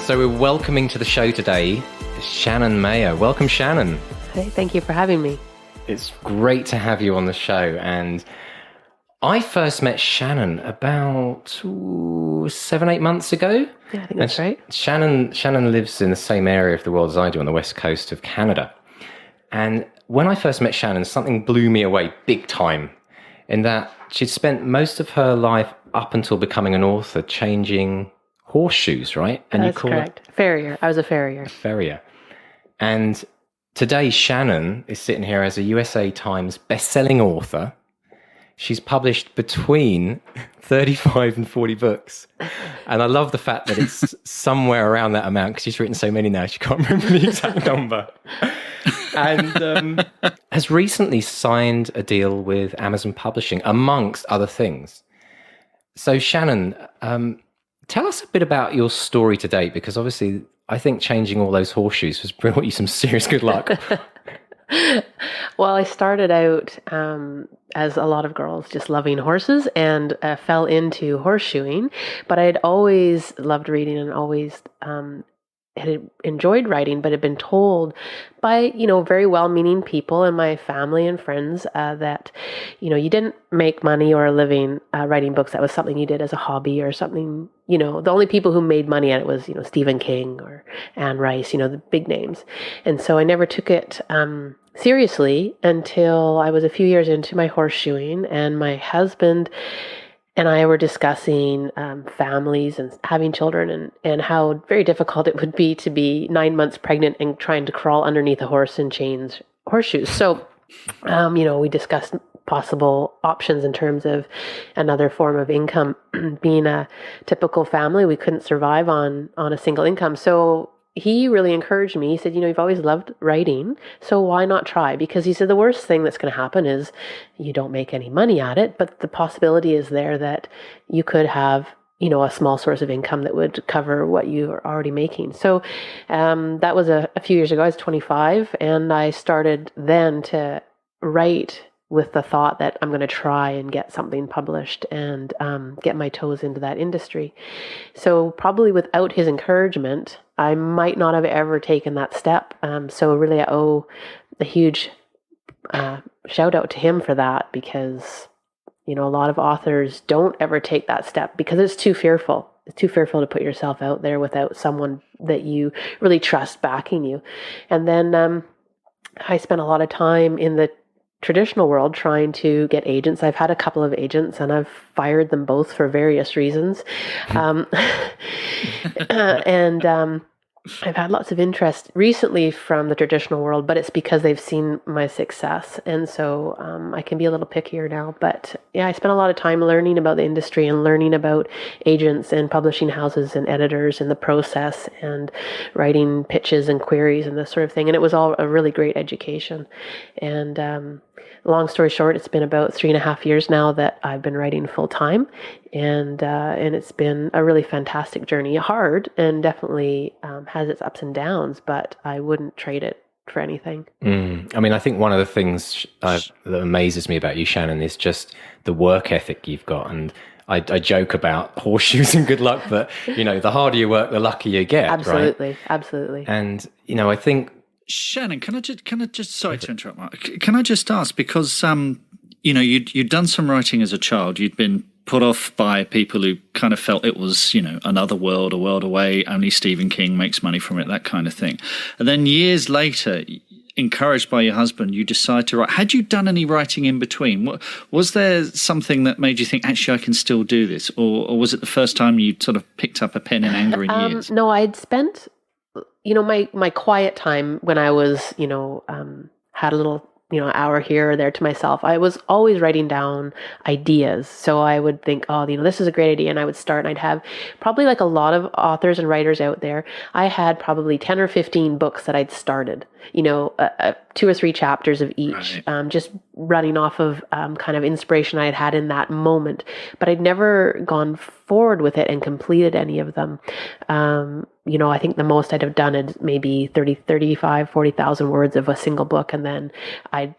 So we're welcoming to the show today Shannon Mayer. Welcome, Shannon. Hey, thank you for having me. It's great to have you on the show. And I first met Shannon about 7-8 months ago. Yeah, I think that's right. Shannon lives in the same area of the world as I do on the west coast of Canada. And when I first met Shannon, something blew me away big time in that she'd spent most of her life up until becoming an author changing horseshoes, right? And that's correct. Farrier. I was a farrier. A farrier. And today, Shannon is sitting here as a USA Times best-selling author. She's published between 35 and 40 books. And I love the fact that it's somewhere around that amount because she's written so many now, she can't remember the exact number. And has recently signed a deal with Amazon Publishing, amongst other things. So, Shannon, tell us a bit about your story to date, because obviously I think changing all those horseshoes has brought you some serious good luck. Well, I started out as a lot of girls, just loving horses, and fell into horseshoeing. But I had always loved reading and always had enjoyed writing, but had been told by, very well-meaning people in my family and friends that, you didn't make money or a living writing books. That was something you did as a hobby or something, the only people who made money at it was, Stephen King or Anne Rice, the big names. And so I never took it seriously until I was a few years into my horseshoeing, and my husband and I were discussing families and having children and how very difficult it would be to be 9 months pregnant and trying to crawl underneath a horse and change horseshoes. So, we discussed possible options in terms of another form of income. Being a typical family, we couldn't survive on a single income. So he really encouraged me. He said, you've always loved writing, so why not try? Because he said the worst thing that's going to happen is you don't make any money at it, but the possibility is there that you could have, a small source of income that would cover what you are already making. So that was a few years ago. I was 25, and I started then to write with the thought that I'm going to try and get something published and get my toes into that industry. So probably without his encouragement, I might not have ever taken that step. So really I owe a huge shout out to him for that, because, a lot of authors don't ever take that step because it's too fearful. It's too fearful to put yourself out there without someone that you really trust backing you. And then I spent a lot of time in the traditional world trying to get agents. I've had a couple of agents and I've fired them both for various reasons. I've had lots of interest recently from the traditional world, but it's because they've seen my success. And so I can be a little pickier now. But yeah, I spent a lot of time learning about the industry and learning about agents and publishing houses and editors and the process and writing pitches and queries and this sort of thing. And it was all a really great education. And long story short, it's been about 3.5 years now that I've been writing full time, and it's been a really fantastic journey. Hard, and definitely has its ups and downs, but I wouldn't trade it for anything. I mean, I think one of the things that amazes me about you, Shannon, is just the work ethic you've got. And I joke about horseshoes and good luck, but the harder you work, the luckier you get. Absolutely, right? Absolutely. And I think. Shannon, can I just sorry to interrupt, Mark. Can I just ask, because you'd done some writing as a child, you'd been put off by people who kind of felt it was another world, a world away, only Stephen King makes money from it, that kind of thing. And then years later, encouraged by your husband, you decide to write. Had you done any writing in between? Was there something that made you think, actually, I can still do this, or was it the first time you sort of picked up a pen in anger in years? No, I'd spent my quiet time when I was, had a little, hour here or there to myself. I was always writing down ideas. So I would think, this is a great idea. And I would start, and I'd have probably, like a lot of authors and writers out there, I had probably 10 or 15 books that I'd started, 2 or 3 chapters of each, right. Just running off of kind of inspiration I had in that moment. But I'd never gone forward with it and completed any of them. I think the most I'd have done is maybe 40,000 words of a single book. And then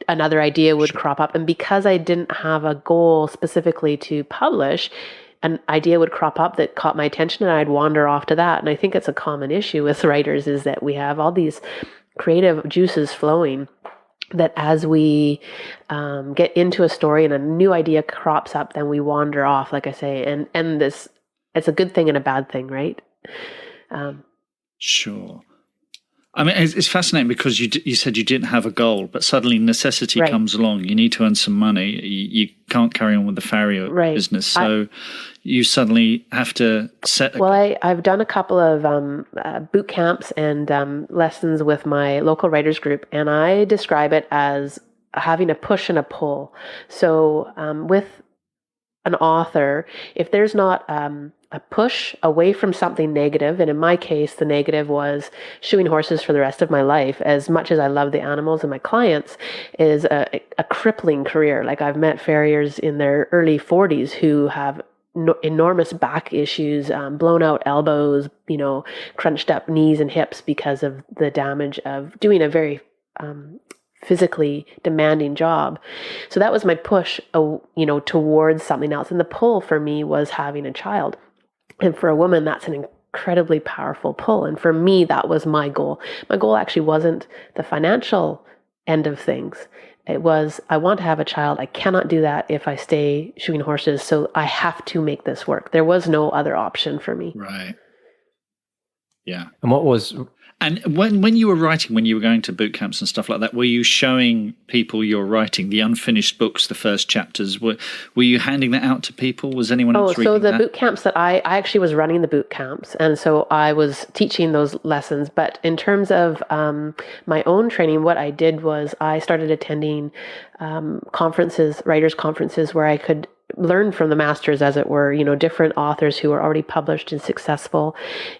another idea would crop up. And because I didn't have a goal specifically to publish, an idea would crop up that caught my attention and I'd wander off to that. And I think it's a common issue with writers is that we have all these creative juices flowing that as we get into a story and a new idea crops up, then we wander off, like I say, and this, it's a good thing and a bad thing, right? Sure. I mean, it's fascinating because you said you didn't have a goal, but suddenly necessity comes along. You need to earn some money. You can't carry on with the farrier business. So you suddenly have to set a goal. I've done a couple of boot camps and lessons with my local writers group, and I describe it as having a push and a pull. So with an author, if there's not a push away from something negative, and in my case, the negative was shoeing horses for the rest of my life, as much as I love the animals and my clients, is a crippling career. Like I've met farriers in their early 40s who have enormous back issues, blown out elbows, crunched up knees and hips because of the damage of doing a very physically demanding job. So that was my push, towards something else. And the pull for me was having a child. And for a woman, that's an incredibly powerful pull. And for me, that was my goal. My goal actually wasn't the financial end of things. It was, I want to have a child. I cannot do that if I stay shoeing horses. So I have to make this work. There was no other option for me. Right. Yeah. And what was... And when you were writing, when you were going to boot camps and stuff like that, were you showing people your writing, the unfinished books, the first chapters? Were you handing that out to people? Was anyone else reading that? So the boot camps that I actually was running the boot camps, and so I was teaching those lessons. But in terms of my own training, what I did was I started attending conferences, writers' conferences, where I could learn from the masters, as it were, different authors who were already published and successful,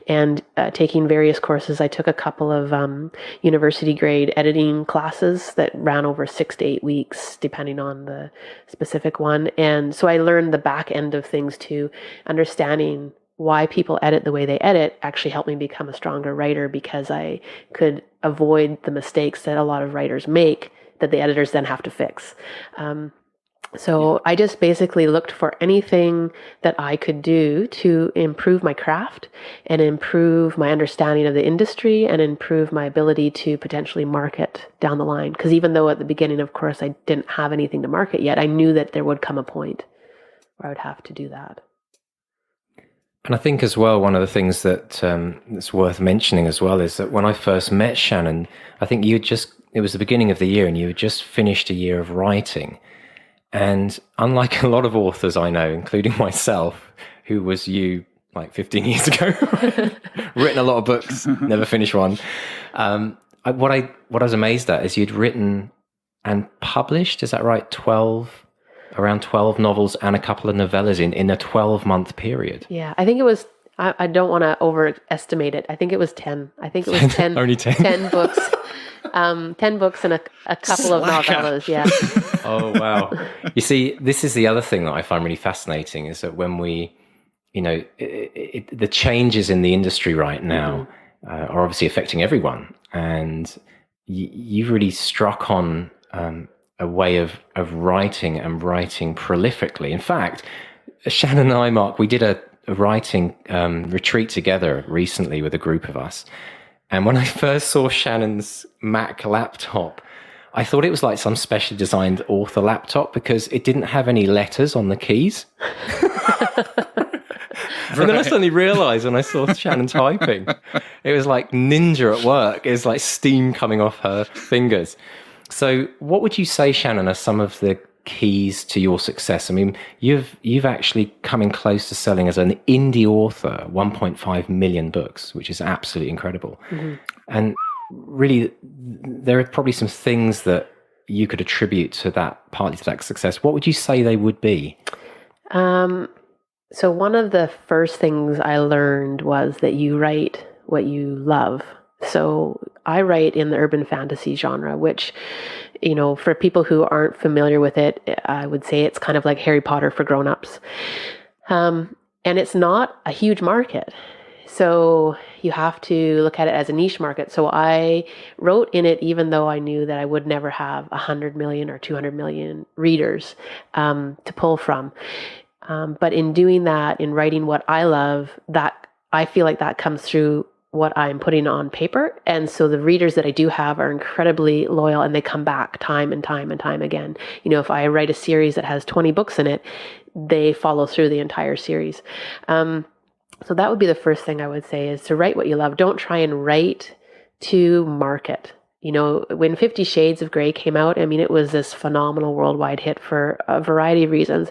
and taking various courses. I took a couple of university grade editing classes that ran over 6 to 8 weeks, depending on the specific one. And so I learned the back end of things too. Understanding why people edit the way they edit actually helped me become a stronger writer, because I could avoid the mistakes that a lot of writers make that the editors then have to fix. So I just basically looked for anything that I could do to improve my craft and improve my understanding of the industry and improve my ability to potentially market down the line. Because even though at the beginning, of course, I didn't have anything to market yet, I knew that there would come a point where I would have to do that. And I think as well, one of the things that that's worth mentioning as well is that when I first met Shannon, I think it was the beginning of the year and you had just finished a year of writing. And unlike a lot of authors I know, including myself, who was you like 15 years ago, written a lot of books, never finished one. What I was amazed at is you'd written and published, is that right, around 12 novels and a couple of novellas in a 12-month period. Yeah, I think it was, I don't want to overestimate it. I think it was 10. I think it was 10. Only 10. 10 books. 10 books and a couple of novellas, yeah. Oh, wow. You see, this is the other thing that I find really fascinating is that when we, the changes in the industry right now are obviously affecting everyone. And you've really struck on a way of writing and writing prolifically. In fact, Shannon and I, Mark, we did a writing retreat together recently with a group of us. And when I first saw Shannon's Mac laptop, I thought it was like some specially designed author laptop because it didn't have any letters on the keys. And then I suddenly realized when I saw Shannon typing, it was like ninja at work. It was like steam coming off her fingers. So what would you say, Shannon, are some of the keys to your success? I mean, you've actually coming close to selling as an indie author 1.5 million books, which is absolutely incredible. And really, there are probably some things that you could attribute to that, partly to that success. What would you say they would be? So one of the first things I learned was that you write what you love. So I write in the urban fantasy genre, which, for people who aren't familiar with it, I would say it's kind of like Harry Potter for grown-ups. And it's not a huge market. So you have to look at it as a niche market. So I wrote in it, even though I knew that I would never have 100 million or 200 million readers to pull from. But in doing that, in writing what I love, that I feel like that comes through what I'm putting on paper. And so the readers that I do have are incredibly loyal, and they come back time and time and time again. You know, if I write a series that has 20 books in it, they follow through the entire series. So that would be the first thing I would say, is to write what you love. Don't try and write to market. You know, when 50 Shades of Grey came out, I mean, it was this phenomenal worldwide hit for a variety of reasons.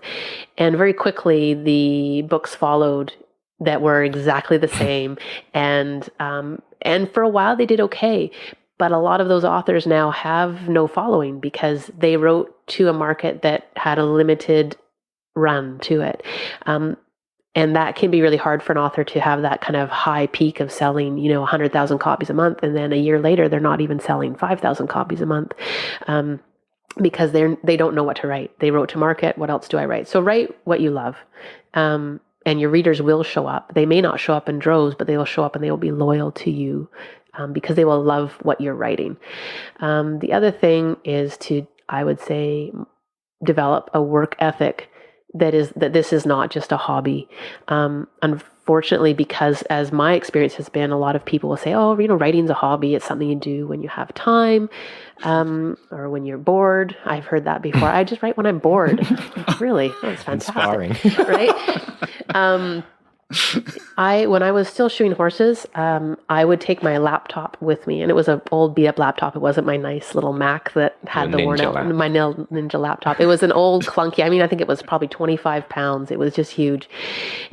And very quickly, the books followed that were exactly the same. And for a while, they did okay. But a lot of those authors now have no following because they wrote to a market that had a limited run to it. And that can be really hard for an author to have that kind of high peak of selling, 100,000 copies a month. And then a year later, they're not even selling 5,000 copies a month because they don't know what to write. They wrote to market. What else do I write? So write what you love. And your readers will show up. They may not show up in droves, but they will show up and they will be loyal to you because they will love what you're writing. The other thing is to, I would say, develop a work ethic that this is not just a hobby. Unfortunately, because as my experience has been, a lot of people will say, oh, writing's a hobby. It's something you do when you have time or when you're bored. I've heard that before. I just write when I'm bored. Really? That's fantastic. Inspiring. Right? When I was still shoeing horses, I would take my laptop with me, and it was an old beat up laptop. It wasn't my nice little Mac that had the worn out, my Ninja laptop. It was an old clunky. I mean, I think it was probably 25 pounds. It was just huge.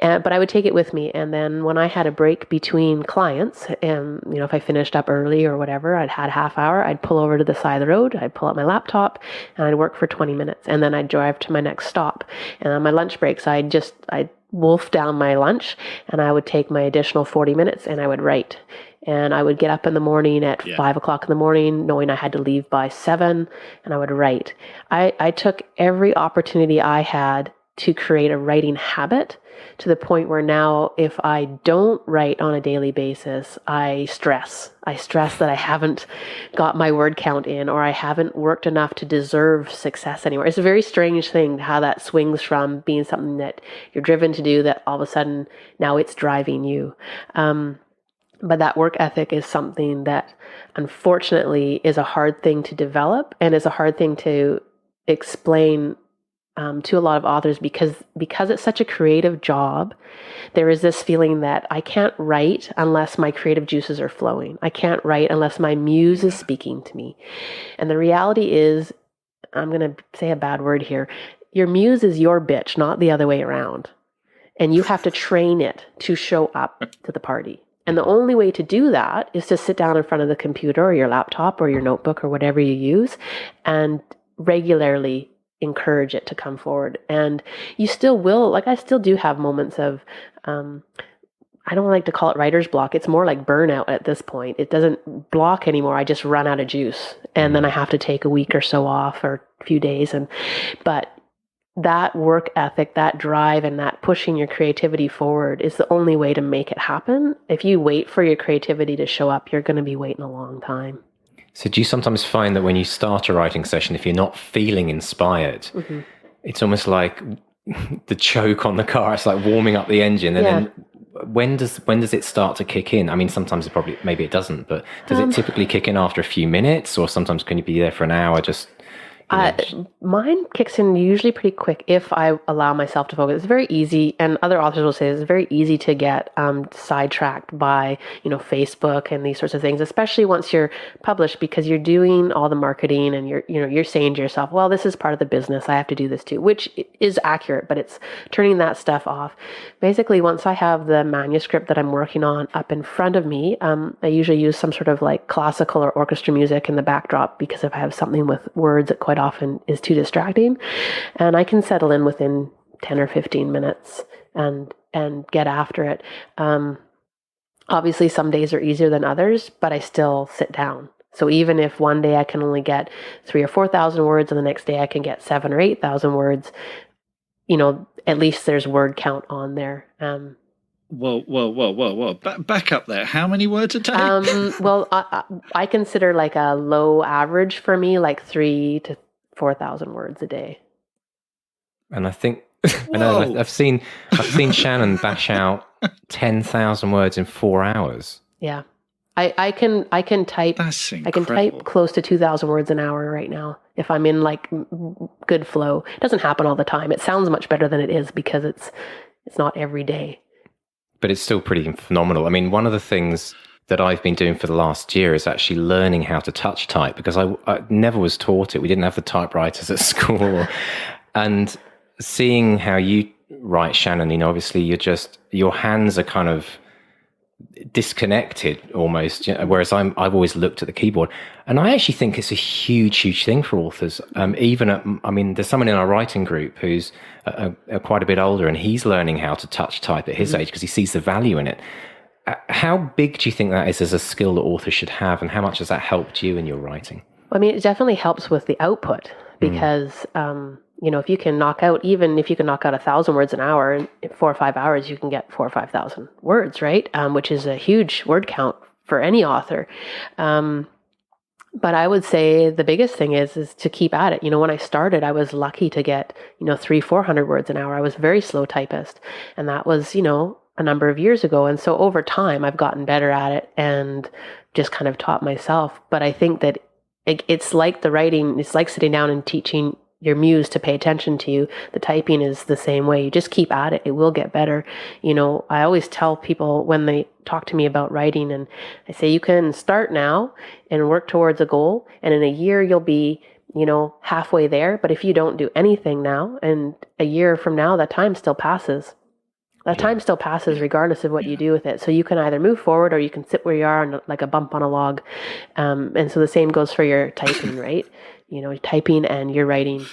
But I would take it with me. And then when I had a break between clients, and, if I finished up early or whatever, I'd had a half hour, I'd pull over to the side of the road, I'd pull out my laptop, and I'd work for 20 minutes. And then I'd drive to my next stop. And on my lunch breaks, I'd wolf down my lunch, and I would take my additional 40 minutes and I would write. And I would get up in the morning at 5 o'clock in the morning, knowing I had to leave by 7, and I would write. I took every opportunity I had to create a writing habit, to the point where now if I don't write on a daily basis, I stress. I stress that I haven't got my word count in, or I haven't worked enough to deserve success anymore. It's a very strange thing how that swings from being something that you're driven to do, that all of a sudden now it's driving you. But that work ethic is something that unfortunately is a hard thing to develop, and is a hard thing to explain to a lot of authors, because it's such a creative job. There is this feeling that I can't write unless my creative juices are flowing. I can't write unless my muse is speaking to me. And the reality is, I'm going to say a bad word here, your muse is your bitch, not the other way around. And you have to train it to show up to the party. And the only way to do that is to sit down in front of the computer or your laptop or your notebook or whatever you use, and regularly encourage it to come forward. And you still will, I still do have moments of, I don't like to call it writer's block. It's more like burnout at this point. It doesn't block anymore. I just run out of juice. And then I have to take a week or so off, or a few days. But that work ethic, that drive, and that pushing your creativity forward is the only way to make it happen. If you wait for your creativity to show up, you're going to be waiting a long time. So do you sometimes find that when you start a writing session, if you're not feeling inspired, it's almost like the choke on the car? It's like warming up the engine. And then when does it start to kick in? I mean, sometimes maybe it doesn't, but does it typically kick in after a few minutes, or sometimes can you be there for an hour just... Mine kicks in usually pretty quick if I allow myself to focus. It's very easy, and other authors will say it's very easy to get sidetracked by Facebook and these sorts of things, especially once you're published, because you're doing all the marketing and you're saying to yourself, well, this is part of the business, I have to do this too, which is accurate, but it's turning that stuff off. Basically, once I have the manuscript that I'm working on up in front of me, I usually use some sort of classical or orchestra music in the backdrop, because if I have something with words, it quite often is too distracting, and I can settle in within 10 or 15 minutes and get after it. Obviously some days are easier than others, but I still sit down. So even if one day I can only get 3,000 or 4,000 words, and the next day I can get 7,000 or 8,000 words, at least there's word count on there. Whoa. Back up there. How many words a day? Well, I consider a low average for me, 3,000 to 4,000 words a day. And I think I know. Whoa. I've seen Shannon bash out 10,000 words in 4 hours. Yeah. I can type. That's I can incredible. type close to 2,000 words an hour right now if I'm in like good flow. It doesn't happen all the time. It sounds much better than it is because it's not every day. But it's still pretty phenomenal. I mean, one of the things that I've been doing for the last year is actually learning how to touch type, because I never was taught it. We didn't have the typewriters at school. And seeing how you write, Shannon, you know, obviously your hands are kind of disconnected almost, you know, whereas I've always looked at the keyboard, and I actually think it's a huge thing for authors. There's someone in our writing group who's quite a bit older, and he's learning how to touch type at his age because he sees the value in it. How big do you think that is as a skill that authors should have, and how much has that helped you in your writing? I mean, it definitely helps with the output because, you know, if you can knock out 1,000 words an hour in 4 or 5 hours, you can get 4,000 or 5,000 words, right? Which is a huge word count for any author. But I would say the biggest thing is to keep at it. You know, when I started, I was lucky to get, 300-400 words an hour. I was a very slow typist, and that was, a number of years ago. And so over time, I've gotten better at it and just kind of taught myself. But I think that it's like the writing, it's like sitting down and teaching your muse to pay attention to you. The typing is the same way. You just keep at it. It will get better. I always tell people when they talk to me about writing, and I say, you can start now and work towards a goal. And in a year, you'll be, halfway there. But if you don't do anything now, and a year from now, that time still passes. That time still passes regardless of what you do with it. So you can either move forward or you can sit where you are on like a bump on a log. And so the same goes for your typing, right? Typing and your writing,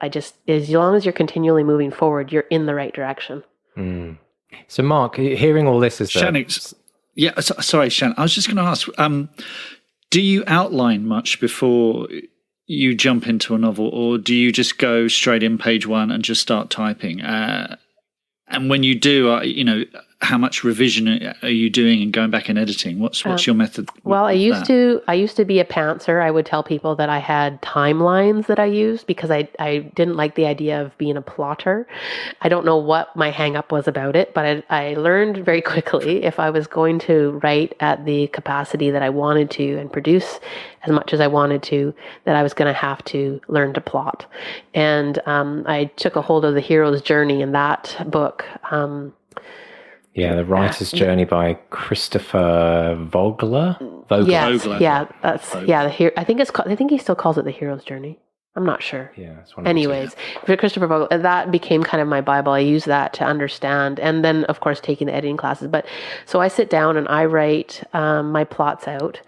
as long as you're continually moving forward, you're in the right direction. Mm. So Mark, hearing all this is Shannon, sorry, Shannon. I was just going to ask, do you outline much before you jump into a novel, or do you just go straight in page one and just start typing? And when you do, how much revision are you doing and going back and editing? What's your method? Well, I used to be a pantser. I would tell people that I had timelines that I used because I didn't like the idea of being a plotter. I don't know what my hang up was about it, but I learned very quickly if I was going to write at the capacity that I wanted to and produce as much as I wanted to, that I was going to have to learn to plot. And I took a hold of The Hero's Journey in that book. The Writer's Journey by Christopher Vogler. Yes, Vogler. yeah, that's Vogler. I think he still calls it The Hero's Journey. I'm not sure. Yeah, that's one. Anyways, for Christopher Vogler, that became kind of my Bible. I use that to understand, and then of course taking the editing classes. But so I sit down and I write my plots out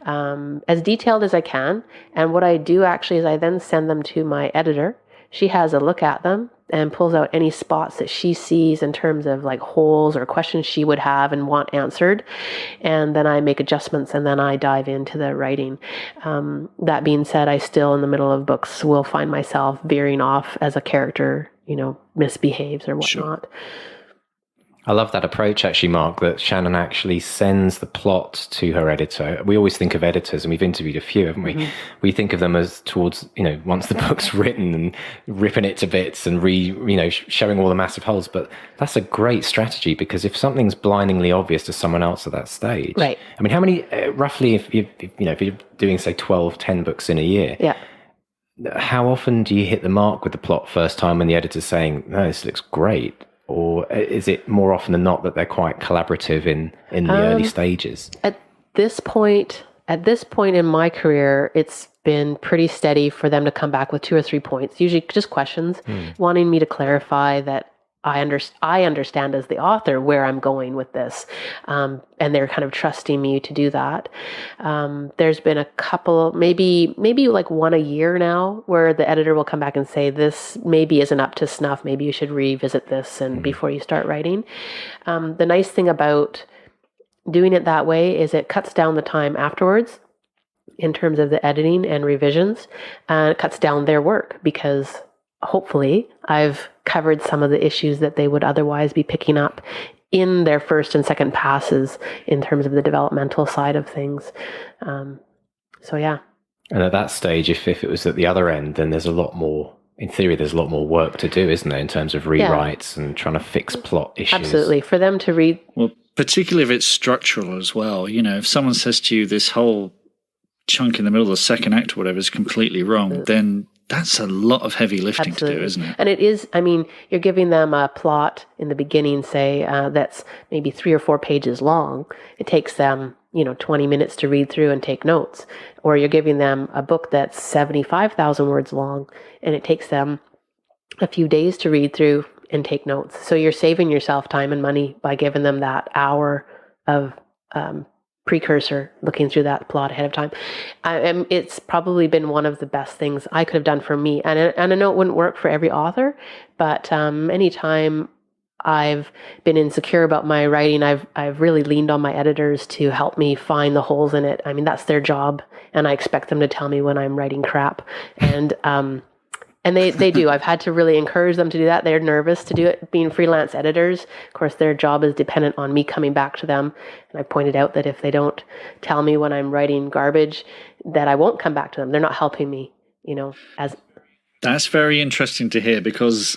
as detailed as I can. And what I do actually is I then send them to my editor. She has a look at them and pulls out any spots that she sees in terms of like holes or questions she would have and want answered. And then I make adjustments and then I dive into the writing. That being said, I still in the middle of books will find myself veering off as a character, misbehaves or whatnot. Sure. I love that approach, actually, Mark, that Shannon actually sends the plot to her editor. We always think of editors, and we've interviewed a few, haven't we? Mm-hmm. We think of them as towards, once the book's written and ripping it to bits and showing all the massive holes. But that's a great strategy, because if something's blindingly obvious to someone else at that stage, right? I mean, how many, roughly, if you're doing, say, 12, 10 books in a year, yeah. How often do you hit the mark with the plot first time when the editor's saying, no, this looks great? Or is it more often than not that they're quite collaborative in the early stages? At this point in my career, it's been pretty steady for them to come back with 2 or 3 points, usually just questions, wanting me to clarify that I understand as the author where I'm going with this, and they're kind of trusting me to do that. There's been a couple, maybe like one a year now, where the editor will come back and say, this maybe isn't up to snuff, maybe you should revisit this and before you start writing. The nice thing about doing it that way is it cuts down the time afterwards in terms of the editing and revisions, and it cuts down their work, because hopefully I've covered some of the issues that they would otherwise be picking up in their first and second passes in terms of the developmental side of things. So yeah. And at that stage, if it was at the other end, then there's a lot more in theory, there's a lot more work to do, isn't there, in terms of rewrites and trying to fix plot issues? Absolutely. For them to read. Well, particularly if it's structural as well. You know, if someone says to you this whole chunk in the middle of the second act or whatever is completely wrong, then that's a lot of heavy lifting to do, isn't it? And it is, I mean, you're giving them a plot in the beginning, say, that's maybe 3 or 4 pages long. It takes them, 20 minutes to read through and take notes. Or you're giving them a book that's 75,000 words long, and it takes them a few days to read through and take notes. So you're saving yourself time and money by giving them that hour of precursor, looking through that plot ahead of time. It's probably been one of the best things I could have done for me. And I know it wouldn't work for every author, but anytime I've been insecure about my writing, I've really leaned on my editors to help me find the holes in it. I mean, that's their job, and I expect them to tell me when I'm writing crap. And they do. I've had to really encourage them to do that. They're nervous to do it. Being freelance editors, of course, their job is dependent on me coming back to them. And I pointed out that if they don't tell me when I'm writing garbage, that I won't come back to them. They're not helping me, as... That's very interesting to hear because,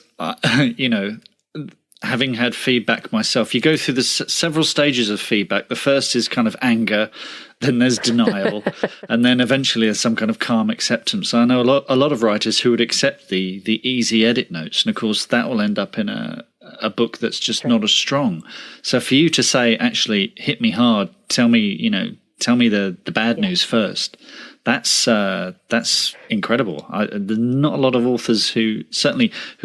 having had feedback myself, you go through the several stages of feedback. The first is kind of anger, then there's denial, and then eventually there's some kind of calm acceptance. I know a lot of writers who would accept the easy edit notes, and of course that will end up in a book that's just not as strong. So for you to say, actually, hit me hard, tell me the bad news first. That's incredible. There's not a lot of authors who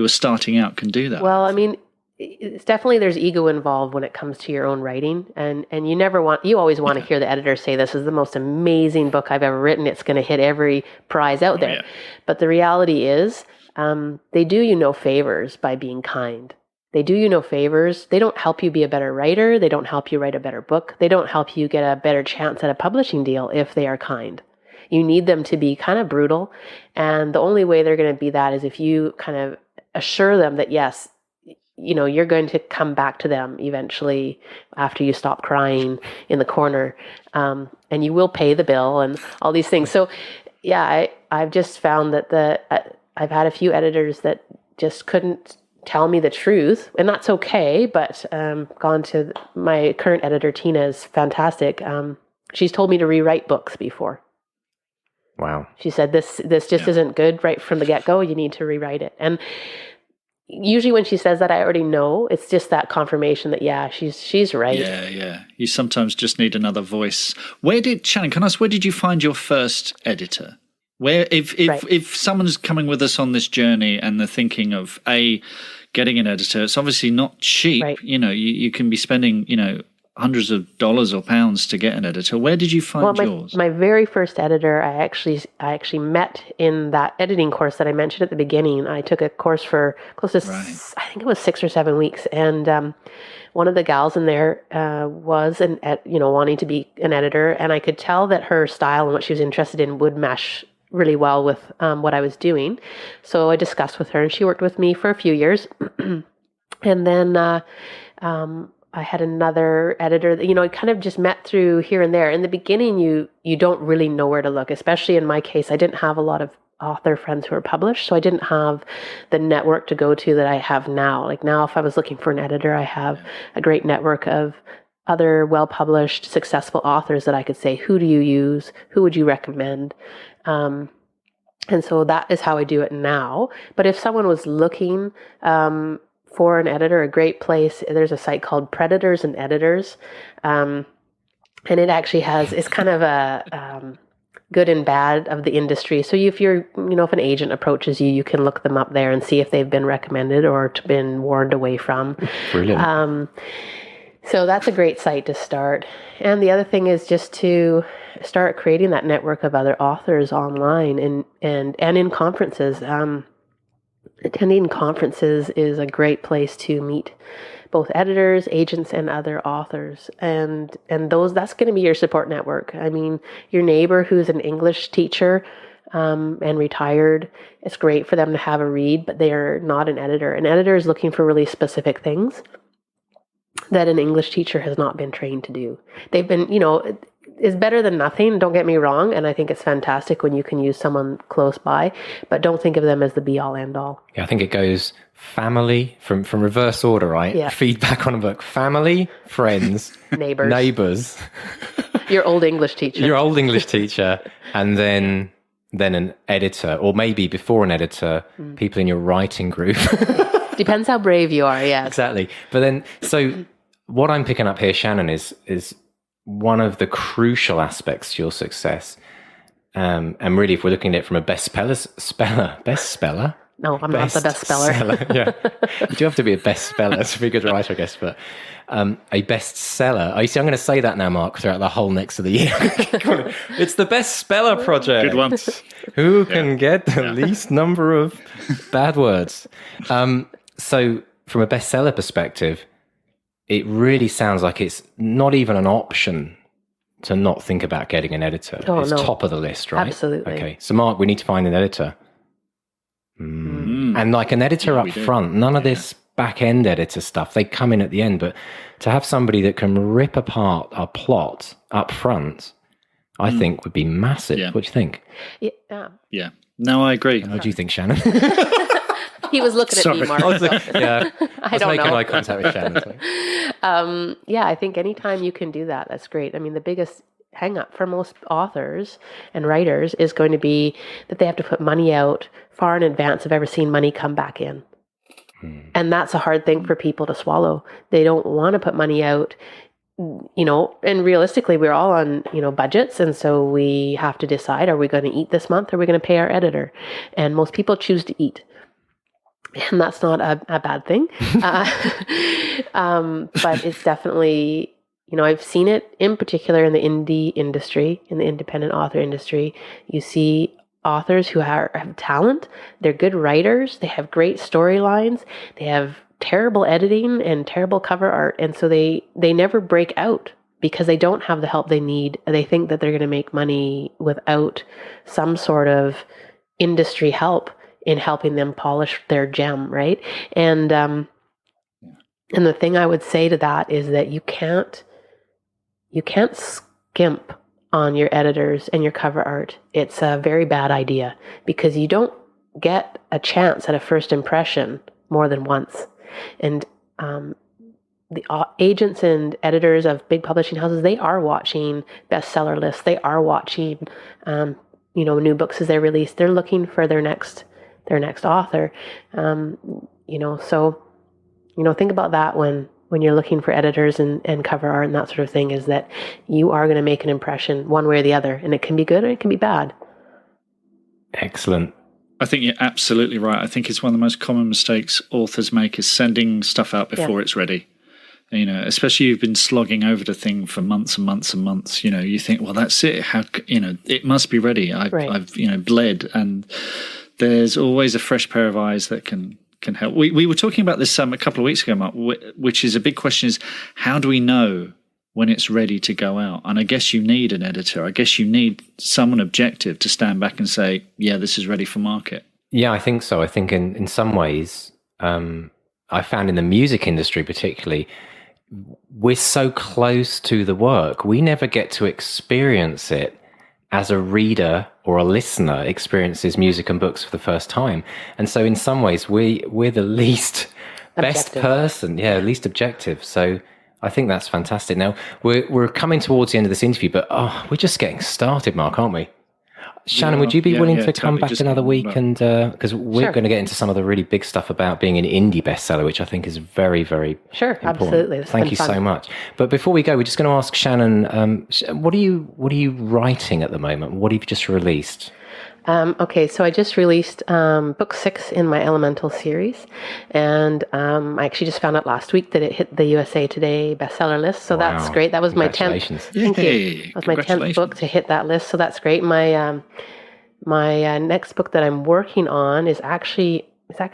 are starting out can do that. Well, I mean, it's definitely, there's ego involved when it comes to your own writing, and you always want to hear the editor say, this is the most amazing book I've ever written, it's going to hit every prize out there. But the reality is, they do you no favors by being kind. They do you no favors. They don't help you be a better writer. They don't help you write a better book. They don't help you get a better chance at a publishing deal if they are kind. You need them to be kind of brutal, and the only way they're going to be that is if you kind of assure them that, yes, you're going to come back to them eventually after you stop crying in the corner, and you will pay the bill and all these things. So, yeah, I've just found that I've had a few editors that just couldn't tell me the truth, and that's okay. But gone to my current editor, Tina, is fantastic. She's told me to rewrite books before. Wow. She said this just isn't good right from the get-go. You need to rewrite it. And usually when she says that, I already know. It's just that confirmation that, she's right. Yeah. You sometimes just need another voice. Shannon, can I ask, where did you find your first editor? Where, if someone's coming with us on this journey and they're thinking of getting an editor, it's obviously not cheap. Right. You can be spending, hundreds of dollars or pounds to get an editor. Where did you find yours? My very first editor, I actually met in that editing course that I mentioned at the beginning. I took a course for close to, I think it was 6 or 7 weeks. And one of the gals in there was wanting to be an editor. And I could tell that her style and what she was interested in would mesh really well with what I was doing. So I discussed with her, and she worked with me for a few years. And then I had another editor that, I kind of just met through here and there. In the beginning, you don't really know where to look, especially in my case. I didn't have a lot of author friends who were published, so I didn't have the network to go to that I have now. Like now, if I was looking for an editor, I have a great network of other well-published, successful authors that I could say, who do you use? Who would you recommend? And so that is how I do it now. But if someone was looking for an editor, a great place, there's a site called Predators and Editors. And it actually it's kind of a good and bad of the industry. So if if an agent approaches you, you can look them up there and see if they've been recommended or been warned away from. Brilliant. So that's a great site to start. And the other thing is just to start creating that network of other authors online and in conferences. Attending conferences is a great place to meet both editors, agents, and other authors. And that's going to be your support network. I mean, your neighbor who's an English teacher and retired, it's great for them to have a read, but they're not an editor. An editor is looking for really specific things that an English teacher has not been trained to do. They've been, is better than nothing. Don't get me wrong. And I think it's fantastic when you can use someone close by, but don't think of them as the be all end all. Yeah, I think it goes family from reverse order, right? Yeah. Feedback on a book. Family, friends, neighbors, Your old English teacher. your old English teacher, and then an editor, or maybe before an editor, people in your writing group. Depends how brave you are, yes. Exactly. But then, so what I'm picking up here, Shannon, is one of the crucial aspects to your success. And really, if we're looking at it from a bestseller. No, I'm not the best speller. Yeah. You do have to be a best speller to be a good writer, I guess. But a bestseller. You see, I'm going to say that now, Mark, throughout the whole next of the year. It's the Best Speller Project. Good one. Who can get the least number of bad words? So from a bestseller perspective, it really sounds like it's not even an option to not think about getting an editor. It's top of the list, right? Absolutely. Okay. So, Mark, we need to find an editor. And like an editor up front, none of this back-end editor stuff. They come in at the end. But to have somebody that can rip apart a plot up front, I think would be massive. Yeah. What do you think? Yeah. No, I agree. What do you think, Shannon? He was looking at me, Mark. I was making know. eye contact with Shannon. Yeah, I think anytime you can do that, that's great. I mean, the biggest hang up for most authors and writers is going to be that they have to put money out far in advance of ever seeing money come back in. And that's a hard thing for people to swallow. They don't want to put money out, and realistically, we're all on, budgets. And so we have to decide, are we going to eat this month? Or are we going to pay our editor? And most people choose to eat. And that's not a bad thing. But it's definitely, I've seen it in particular in the indie industry, in the independent author industry. You see authors who have talent. They're good writers. They have great storylines. They have terrible editing and terrible cover art. And so they never break out because they don't have the help they need. They think that they're going to make money without some sort of industry help in helping them polish their gem, right? And the thing I would say to that is that you can't skimp on your editors and your cover art. It's a very bad idea because you don't get a chance at a first impression more than once. And the agents and editors of big publishing houses, they are watching bestseller lists. They are watching, new books as they release. They're looking for their next author. So, think about that when you're looking for editors and cover art and that sort of thing, is that you are going to make an impression one way or the other, and it can be good or it can be bad. Excellent. I think you're absolutely right. I think it's one of the most common mistakes authors make is sending stuff out before it's ready. Especially you've been slogging over the thing for months and months and months. You think, well, that's it. How it must be ready. I've bled, and there's always a fresh pair of eyes that can help. We were talking about this a couple of weeks ago, Mark, which is a big question: is how do we know when it's ready to go out? And I guess you need an editor. I guess you need someone objective to stand back and say, yeah, this is ready for market. Yeah, I think so. I think in some ways, I found in the music industry particularly, we're so close to the work, we never get to experience it as a reader or a listener experiences music and books for the first time. And so in some ways, we're the least best person, least objective. So I think that's fantastic. Now, we're coming towards the end of this interview, but we're just getting started, Mark, aren't we? Shannon, would you be willing to come back another week? And because we're going to get into some of the really big stuff about being an indie bestseller, which I think is very, very important. Absolutely. Thank you so much. But before we go, we're just going to ask Shannon, what are you writing at the moment? What have you just released? Okay, so I just released book 6 in my Elemental series, and I actually just found out last week that it hit the USA Today bestseller list, so that's great. That was my 10th. Thank you. That was my 10th book to hit that list, so that's great. My next book that I'm working on is actually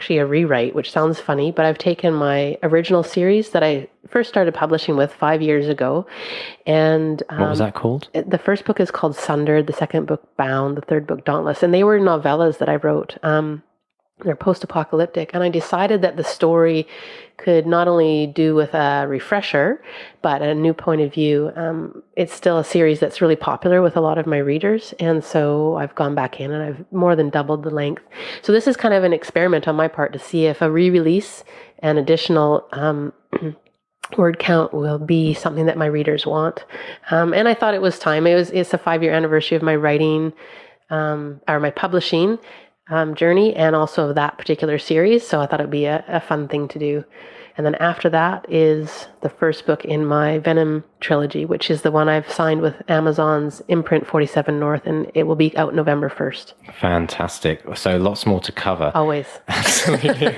a rewrite, which sounds funny, but I've taken my original series that I first started publishing with 5 years ago. And what was that called? The first book is called Sundered, the second book Bound, the third book Dauntless, and they were novellas that I wrote. They're post-apocalyptic. And I decided that the story could not only do with a refresher, but a new point of view. It's still a series that's really popular with a lot of my readers. And so I've gone back in and I've more than doubled the length. So this is kind of an experiment on my part to see if a re-release and additional word count will be something that my readers want. And I thought it was time. It's a 5-year anniversary of my writing or my publishing journey, and also of that particular series. So I thought it'd be a fun thing to do. And then after that is the first book in my Venom trilogy, which is the one I've signed with Amazon's imprint 47 North, and it will be out November 1st. Fantastic. So lots more to cover. Always. Absolutely.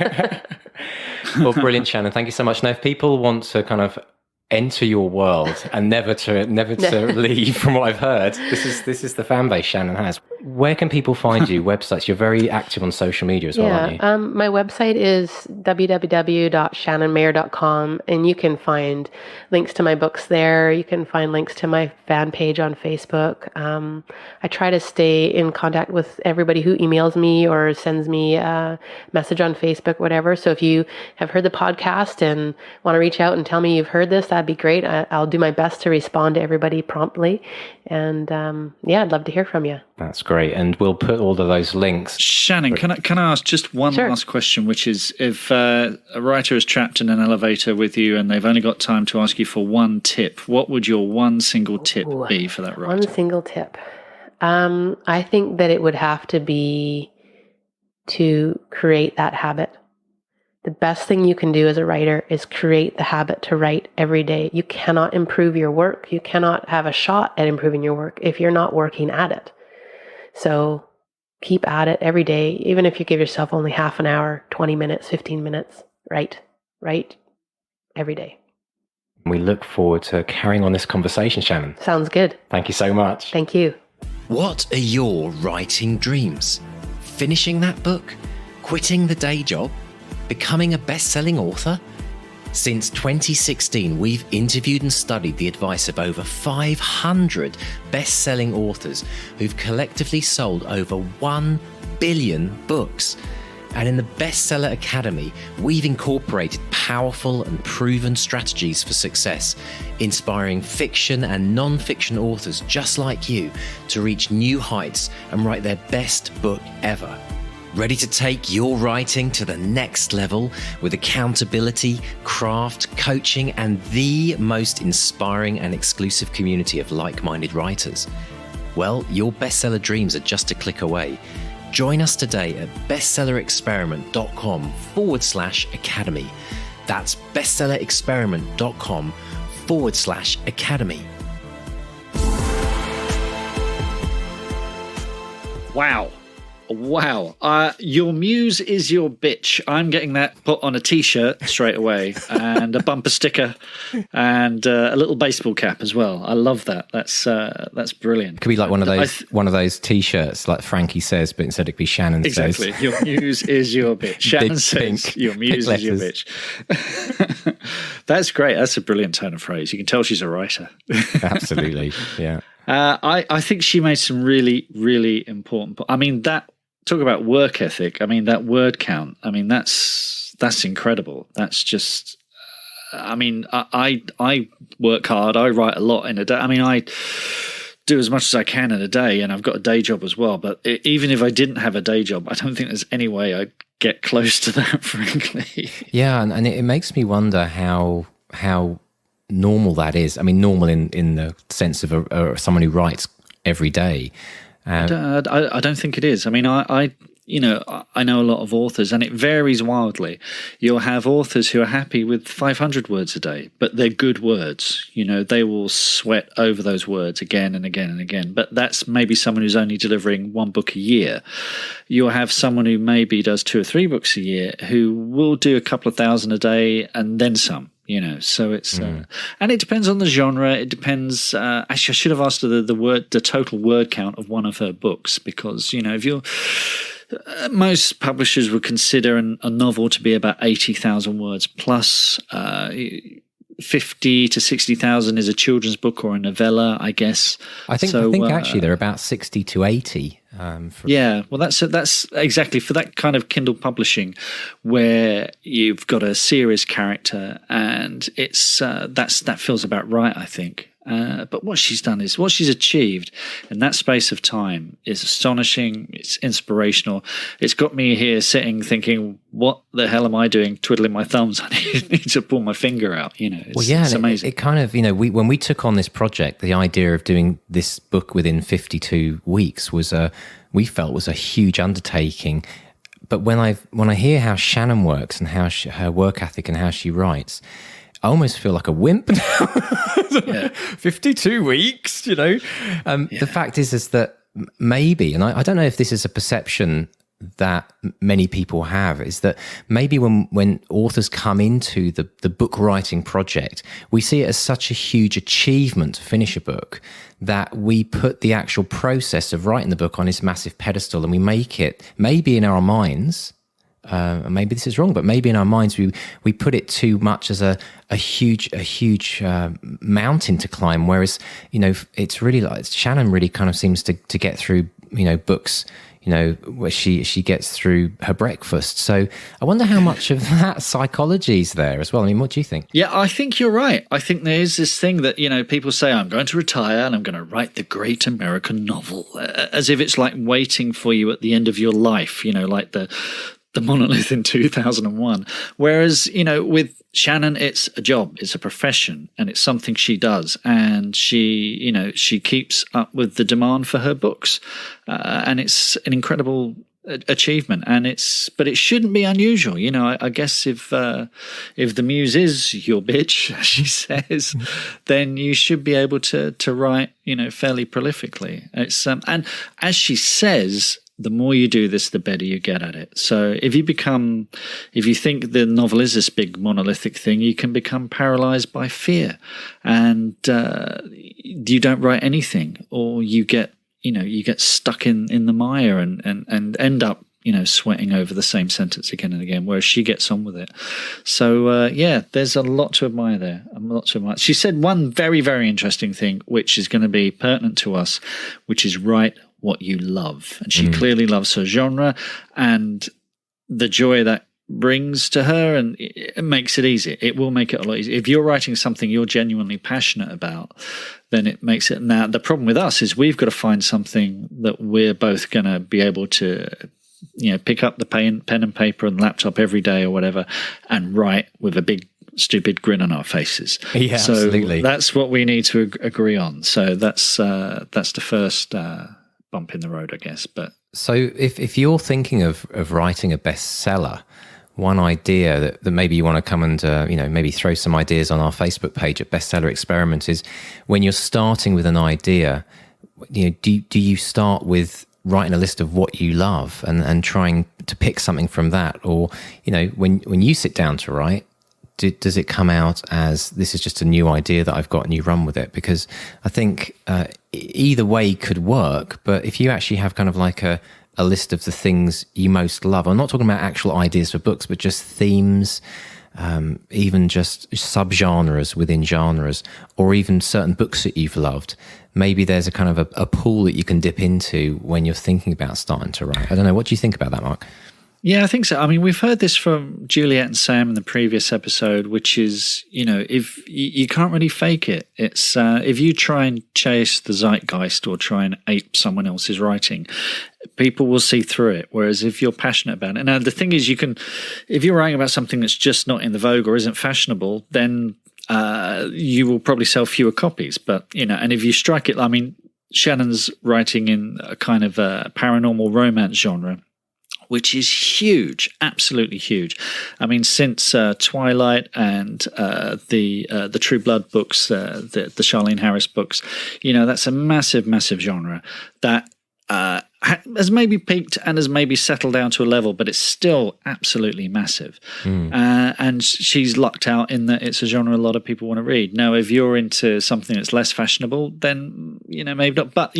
Well, brilliant, Shannon. Thank you so much. Now, if people want to kind of enter your world and never to leave, from what I've heard, this is the fan base Shannon has. Where can people find you? Websites? You're very active on social media as well, aren't you? My website is www.shannonmayer.com, and you can find links to my books there. You can find links to my fan page on Facebook. I try to stay in contact with everybody who emails me or sends me a message on Facebook, whatever. So if you have heard the podcast and want to reach out and tell me you've heard this, that'd be great. I'll do my best to respond to everybody promptly. And I'd love to hear from you. That's great. And we'll put all of those links. Shannon, can I ask just one last question, which is, if a writer is trapped in an elevator with you and they've only got time to ask you for one tip, what would your one single tip be for that writer? One single tip. I think that it would have to be to create that habit. The best thing you can do as a writer is create the habit to write every day. You cannot improve your work. You cannot have a shot at improving your work if you're not working at it. So keep at it every day, even if you give yourself only half an hour, 20 minutes, 15 minutes, write every day. We look forward to carrying on this conversation, Shannon. Sounds good. Thank you so much. Thank you. What are your writing dreams? Finishing that book? Quitting the day job? Becoming a best-selling author? Since 2016, we've interviewed and studied the advice of over 500 best-selling authors who've collectively sold over 1 billion books. And in the Bestseller Academy, we've incorporated powerful and proven strategies for success, inspiring fiction and non-fiction authors just like you to reach new heights and write their best book ever. Ready to take your writing to the next level with accountability, craft, coaching, and the most inspiring and exclusive community of like-minded writers? Well, your bestseller dreams are just a click away. Join us today at bestsellerexperiment.com/academy. That's bestsellerexperiment.com/academy. Wow. Your muse is your bitch. I'm getting that put on a t-shirt straight away, and a bumper sticker, and a little baseball cap as well. I love that. That's brilliant. Could be like one of those t-shirts, like Frankie says, but instead it could be Shannon says. Exactly. Your muse is your bitch. Shannon says pink, your muse is your bitch. That's great. That's a brilliant turn of phrase. You can tell she's a writer. Absolutely. Yeah. I think she made some really, really important. I mean, talk about work ethic. I mean, that word count. I mean, that's incredible. That's just. I mean, I work hard. I write a lot in a day. I mean, I do as much as I can in a day, and I've got a day job as well. But even if I didn't have a day job, I don't think there's any way I'd get close to that, frankly. Yeah, and it makes me wonder how normal that is. I mean, normal in the sense of someone who writes every day. I don't think it is. I mean, I know a lot of authors, and it varies wildly. You'll have authors who are happy with 500 words a day, but they're good words. You know, they will sweat over those words again and again and again. But that's maybe someone who's only delivering one book a year. You'll have someone who maybe does 2 or 3 books a year who will do a couple of thousand a day and then some. You know, so it's and it depends on the genre. It depends. Actually, I should have asked her the total word count of one of her books, because if you're most publishers would consider a novel to be about 80,000 words plus. 50 to 60,000 is a children's book or a novella, I guess. I think actually they're about 60 to 80. Yeah, well, that's exactly for that kind of Kindle publishing, where you've got a serious character, and it's that feels about right, I think. But what she's done is what she's achieved in that space of time is astonishing. It's inspirational. It's got me here sitting thinking, what the hell am I doing twiddling my thumbs? I need to pull my finger out. It's amazing. It kind of, when we took on this project, the idea of doing this book within 52 weeks we felt was a huge undertaking. But when I hear how Shannon works and how her work ethic and how she writes, I almost feel like a wimp now. Yeah. 52 weeks, The fact is that maybe, and I don't know if this is a perception that many people have, is that maybe when authors come into the book writing project, we see it as such a huge achievement to finish a book that we put the actual process of writing the book on this massive pedestal, and we make it, maybe in our minds, maybe this is wrong, but maybe in our minds we put it too much as a huge mountain to climb. Whereas it's really like Shannon really kind of seems to get through books where she gets through her breakfast. So I wonder how much of that psychology is there as well. I mean, what do you think? Yeah, I think you're right. I think there is this thing that, people say, I'm going to retire and I'm going to write the great American novel, as if it's like waiting for you at the end of your life, like the monolith in 2001. Whereas, with Shannon, it's a job, it's a profession, and it's something she does. And she keeps up with the demand for her books. And it's an incredible achievement. But it shouldn't be unusual. I guess if the muse is your bitch, as she says, then you should be able to write, fairly prolifically. It's, and as she says, the more you do this, the better you get at it. So if you think the novel is this big monolithic thing, you can become paralyzed by fear, and you don't write anything, or you get stuck in the mire and end up sweating over the same sentence again and again, whereas she gets on with it. So there's a lot to admire there. She said one very, very interesting thing, which is going to be pertinent to us, which is write what you love. And she clearly loves her genre, and the joy that brings to her, and it makes it easy. It will make it a lot easier. If you're writing something you're genuinely passionate about, then it makes it. Now, the problem with us is we've got to find something that we're both going to be able to pick up the pen and paper and laptop every day or whatever and write with a big stupid grin on our faces. Yeah, so absolutely. That's what we need to agree on. So that's the first bump in the road, I guess. But so if you're thinking of writing a bestseller, one idea that maybe you want to come and maybe throw some ideas on our Facebook page at Bestseller Experiment is, when you're starting with an idea, do you start with writing a list of what you love and trying to pick something from that, or when you sit down to write, does it come out as, this is just a new idea that I've got and you run with it? Because I think either way could work, but if you actually have kind of like a list of the things you most love, I'm not talking about actual ideas for books, but just themes, even just subgenres within genres, or even certain books that you've loved, maybe there's a kind of a pool that you can dip into when you're thinking about starting to write. I don't know. What do you think about that, Mark? Yeah, I think so. I mean, we've heard this from Juliet and Sam in the previous episode, which is, if you can't really fake it. It's if you try and chase the zeitgeist or try and ape someone else's writing, people will see through it. Whereas if you're passionate about it, now the thing is, if you're writing about something that's just not in the vogue or isn't fashionable, then you will probably sell fewer copies. But and if you strike it, I mean, Shannon's writing in a kind of a paranormal romance genre, which is huge, absolutely huge. I mean, since Twilight and the True Blood books, the Charlene Harris books, that's a massive, massive genre that has maybe peaked and has maybe settled down to a level, but it's still absolutely massive. And she's lucked out in that it's a genre a lot of people want to read. Now, if you're into something that's less fashionable, then, maybe not. But,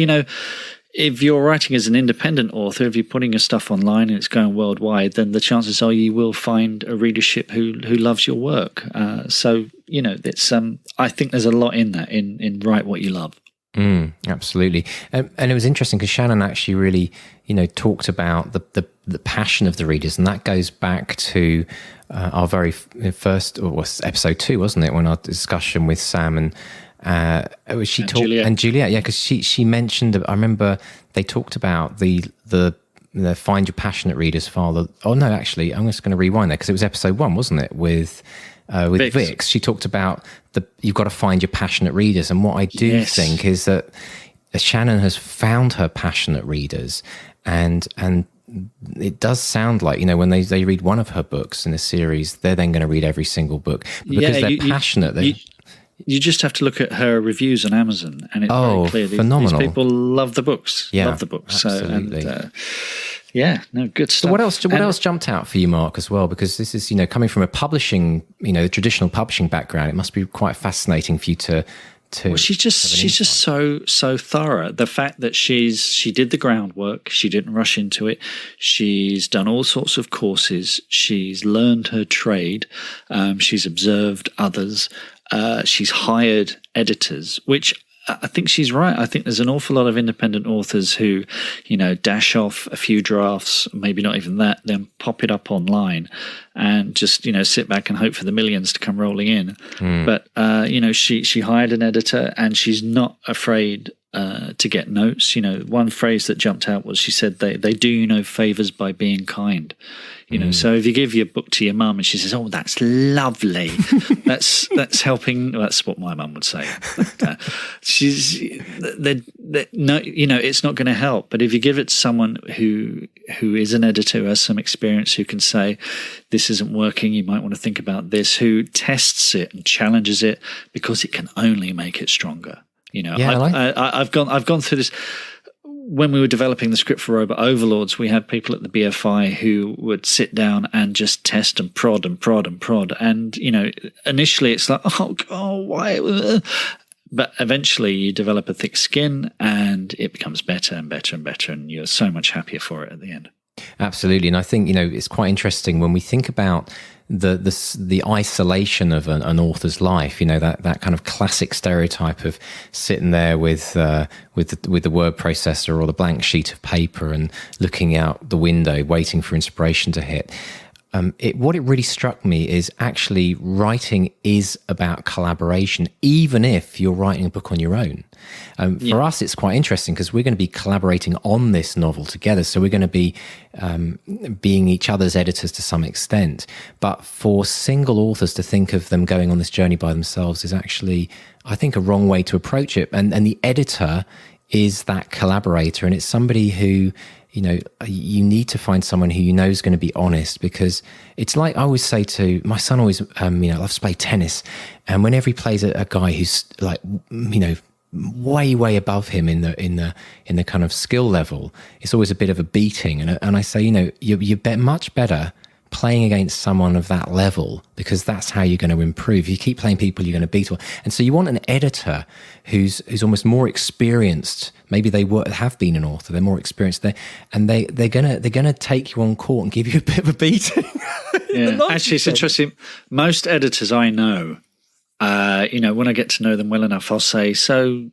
if you're writing as an independent author, if you're putting your stuff online and it's going worldwide, then the chances are you will find a readership who loves your work. So, it's I think there's a lot in that, in write what you love. Absolutely. And it was interesting because Shannon actually really, talked about the passion of the readers. And that goes back to our very first, or was episode 2, wasn't it? When our discussion with Sam and Juliet, yeah, because she mentioned. I remember they talked about the find your passionate readers file. Oh no, actually, I'm just going to rewind there because it was episode 1, wasn't it? With Vix, she talked about you've got to find your passionate readers, and what I do think is that Shannon has found her passionate readers, and it does sound like, when they read one of her books in a series, they're then going to read every single book because they're passionate. You just have to look at her reviews on Amazon, and it's very clear. Phenomenal. These people love the books. Yeah, love the books. absolutely. Good stuff. So what else jumped out for you, Mark, as well? Because this is, coming from a publishing, the traditional publishing background, it must be quite fascinating for you to. Well, she's just so thorough. The fact that she did the groundwork, she didn't rush into it. She's done all sorts of courses. She's learned her trade. She's observed others. She's hired editors, which I think she's right. I think there's an awful lot of independent authors who, dash off a few drafts, maybe not even that, then pop it up online and just, sit back and hope for the millions to come rolling in. But, she hired an editor, and she's not afraid to get notes. One phrase that jumped out was, she said, they do you no favors by being kind. So if you give your book to your mum and she says, "Oh, that's lovely," that's helping. That's what my mum would say. But, no, it's not going to help. But if you give it to someone who is an editor, who has some experience, who can say, "This isn't working, you might want to think about this," who tests it and challenges it, because it can only make it stronger. I've gone through this. When we were developing the script for Robot Overlords, we had people at the BFI who would sit down and just test and prod and prod and prod. And, initially it's like, oh, why? But eventually you develop a thick skin, and it becomes better and better and better, and you're so much happier for it at the end. Absolutely. And I think, it's quite interesting when we think about the isolation of an author's life, that kind of classic stereotype of sitting there with the word processor or the blank sheet of paper and looking out the window, waiting for inspiration to hit. What it really struck me is actually writing is about collaboration, even if you're writing a book on your own. For us, it's quite interesting because we're going to be collaborating on this novel together. So we're going to be being each other's editors to some extent. But for single authors to think of them going on this journey by themselves is actually, I think, a wrong way to approach it. And the editor is that collaborator, and it's somebody who, you need to find someone who is going to be honest, because it's like I always say to my son, always, loves to play tennis, and whenever he plays a guy who's like, way above him in the kind of skill level, it's always a bit of a beating, and I say, you're much better playing against someone of that level, because that's how you're going to improve. If you keep playing people, you're going to beat one. And so you want an editor who's almost more experienced. Maybe they have been an author, they're more experienced there, and they're gonna take you on court and give you a bit of a beating. Yeah, actually, it's interesting. Most editors I know, when I get to know them well enough, I'll say, "So, do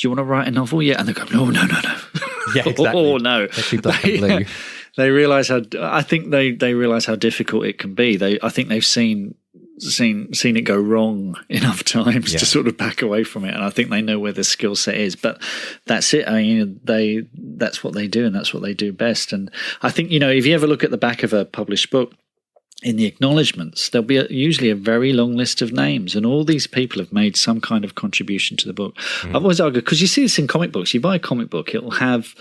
you want to write a novel yet?" And they go, "No." Yeah, exactly. Oh no. Blue. They realize they realize how difficult it can be. I think they've seen it go wrong enough times to sort of back away from it, and I think they know where their skill set is. But that's it. I mean, that's what they do, and that's what they do best. And I think, if you ever look at the back of a published book, in the acknowledgements, there'll be usually a very long list of names, and all these people have made some kind of contribution to the book. I've always argued, because you see this in comic books. You buy a comic book, it'll have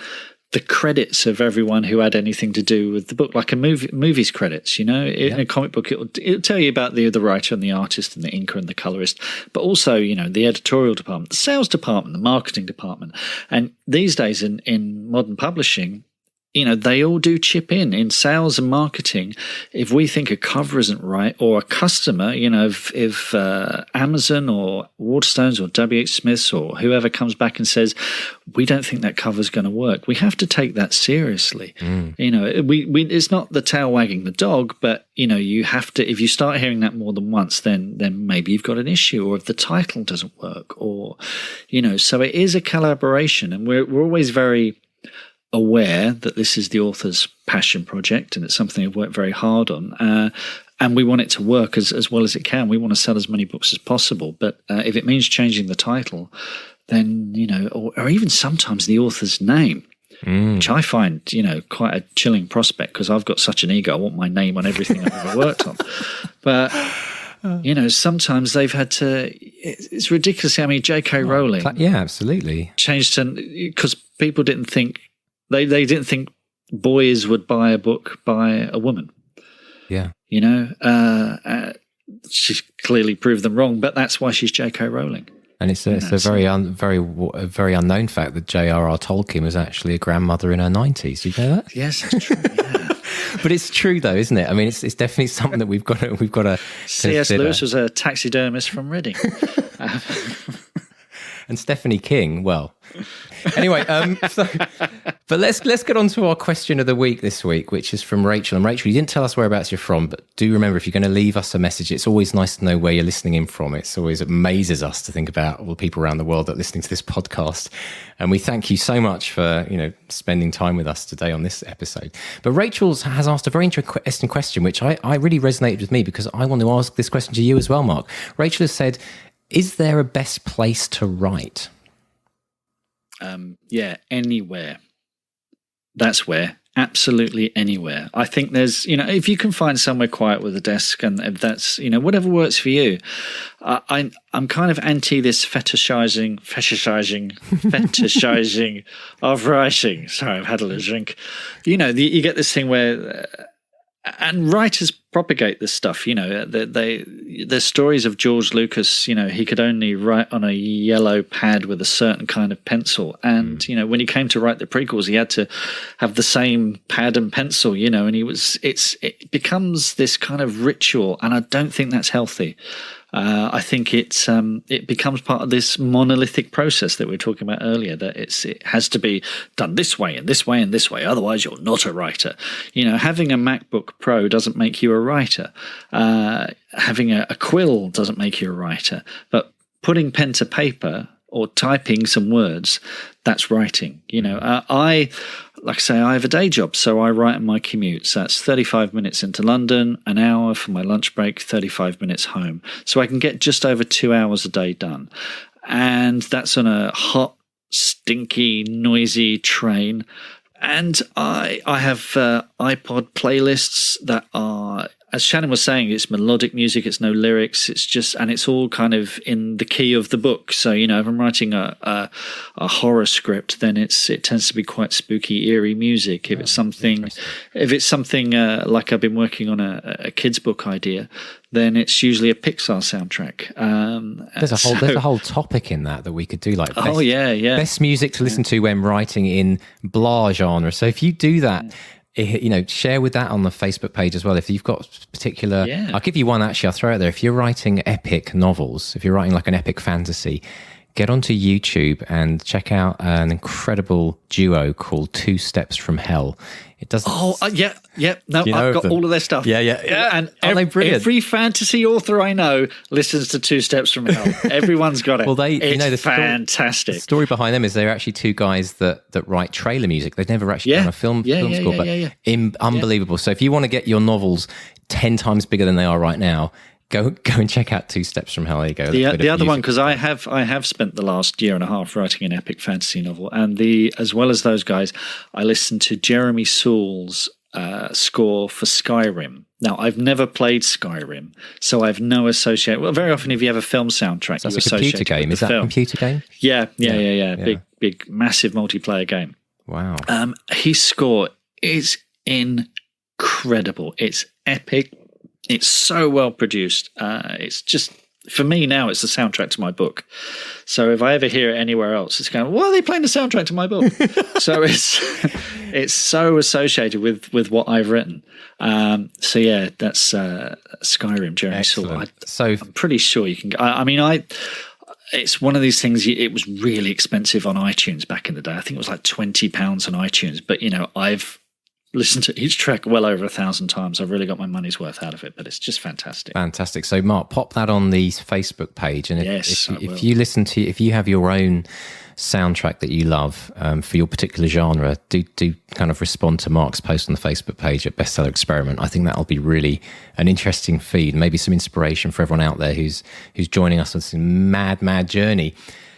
the credits of everyone who had anything to do with the book, like a movie's credits. In a comic book, it'll tell you about the writer and the artist and the inker and the colorist, but also, the editorial department, the sales department, the marketing department. And these days in modern publishing, they all do chip in sales and marketing. If we think a cover isn't right, or a customer, if Amazon or Waterstones or WH Smiths or whoever comes back and says, we don't think that cover's going to work, we have to take that seriously. It's not the tail wagging the dog, but you have to, if you start hearing that more than once, then maybe you've got an issue, or if the title doesn't work, or so it is a collaboration, and we're always very aware that this is the author's passion project, and it's something I've worked very hard on, and we want it to work as well as it can. We want to sell as many books as possible, but if it means changing the title, then or even sometimes the author's name, which I find quite a chilling prospect, because I've got such an ego. I want my name on everything I've ever worked on, but sometimes they've had to. It's ridiculous. I mean, J.K. Rowling, yeah, absolutely, changed to, because people didn't think. They didn't think boys would buy a book by a woman. Yeah. She's clearly proved them wrong, but that's why she's J.K. Rowling. And it's a very unknown fact that J.R.R. Tolkien was actually a grandmother in her 90s. Do you know that? Yes, that's true. Yeah. But it's true, though, isn't it? I mean, it's definitely something that we've got to C.S. Lewis was a taxidermist from Reading. And Stephanie King, well. Anyway, but let's get on to our question of the week this week, which is from Rachel. And Rachel, you didn't tell us whereabouts you're from, but do remember, if you're going to leave us a message, it's always nice to know where you're listening in from. It amazes us to think about all the people around the world that are listening to this podcast. And we thank you so much for, spending time with us today on this episode. But Rachel has asked a very interesting question, which I really resonated with me, because I want to ask this question to you as well, Mark. Rachel has said, is there a best place to write? Anywhere. That's where. Absolutely anywhere. I think there's, if you can find somewhere quiet with a desk, and if that's, whatever works for you. I'm kind of anti this fetishizing of writing. Sorry, I've had a little drink. You get this thing where, and writers propagate this stuff. There's stories of George Lucas. He could only write on a yellow pad with a certain kind of pencil, and when he came to write the prequels, he had to have the same pad and pencil. And it becomes this kind of ritual, and I don't think that's healthy. I think it becomes part of this monolithic process that we were talking about earlier, that it has to be done this way and this way and this way, otherwise you're not a writer. Having a MacBook Pro doesn't make you a writer. Having a quill doesn't make you a writer. But putting pen to paper or typing some words, that's writing. Like I say, I have a day job, so I write in my commute. So that's 35 minutes into London, an hour for my lunch break, 35 minutes home. So I can get just over 2 hours a day done. And that's on a hot, stinky, noisy train. And I have iPod playlists that are, as Shannon was saying, it's melodic music, it's no lyrics, and it's all kind of in the key of the book. So, if I'm writing a horror script, then it tends to be quite spooky, eerie music. If it's something like I've been working on a kid's book idea, then it's usually a Pixar soundtrack. There's a whole topic in that we could do, like best music to listen to when writing in blah genre. So if you do that, share with that on the Facebook page as well. If you've got particular, I'll give you one actually. I'll throw it there. If you're writing epic novels, if you're writing like an epic fantasy, get onto YouTube and check out an incredible duo called 2 Steps from Hell. It doesn't. Oh, yeah. No, I've got all of their stuff. Yeah. And every fantasy author I know listens to 2 Steps from Hell. Everyone's got it. Well, it's fantastic. The story behind them is they're actually 2 guys that write trailer music. They've never actually done a film score, but unbelievable. So if you want to get your novels 10 times bigger than they are right now, Go and check out 2 Steps from Hell. There you go. The other one, because I have spent the last year and a half writing an epic fantasy novel, and as well as those guys, I listened to Jeremy Soule's score for Skyrim. Now, I've never played Skyrim, so I've no association. Well, very often, if you have a film soundtrack, so that's a computer game. Is that a computer game? Yeah. Big, massive multiplayer game. Wow. His score is incredible. It's epic. It's so well produced. It's just for me now, it's the soundtrack to my book. So if I ever hear it anywhere else, it's going, why are they playing the soundtrack to my book? So it's so associated with what I've written. So yeah, that's Skyrim, Jeremy Saul. I'm pretty sure you can. It's one of these things. It was really expensive on iTunes back in the day. I think it was like £20 on iTunes. But I've listened to each track well over 1,000 times. I've really got my money's worth out of it. But it's just fantastic. Fantastic. So Mark, pop that on the Facebook page, and if you have your own soundtrack that you love for your particular genre, do kind of respond to Mark's post on the Facebook page at Bestseller Experiment. I think that'll be really an interesting feed, maybe some inspiration for everyone out there who's joining us on this mad journey.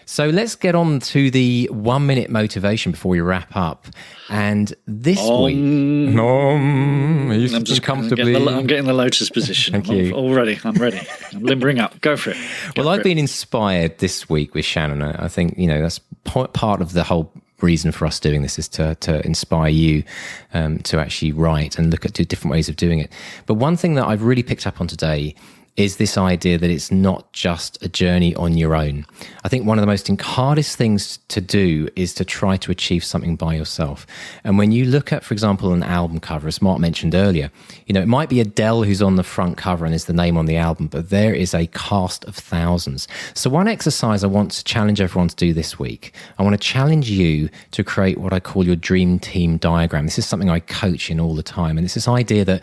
So let's get on to the 1 minute motivation before we wrap up. And this week, I'm just comfortably. I'm getting the lotus position. Thank you. Already, I'm ready. I'm limbering up. Go for it. I've been inspired this week with Shannon. I think that's part of the whole reason for us doing this is to inspire you to actually write and look at different ways of doing it. But one thing that I've really picked up on today is this idea that it's not just a journey on your own. I think one of the most hardest things to do is to try to achieve something by yourself. And when you look at, for example, an album cover, as Mark mentioned earlier, it might be Adele who's on the front cover and is the name on the album, but there is a cast of thousands. So one exercise I want to challenge everyone to do this week, I want to challenge you to create what I call your dream team diagram. This is something I coach in all the time. And it's this idea that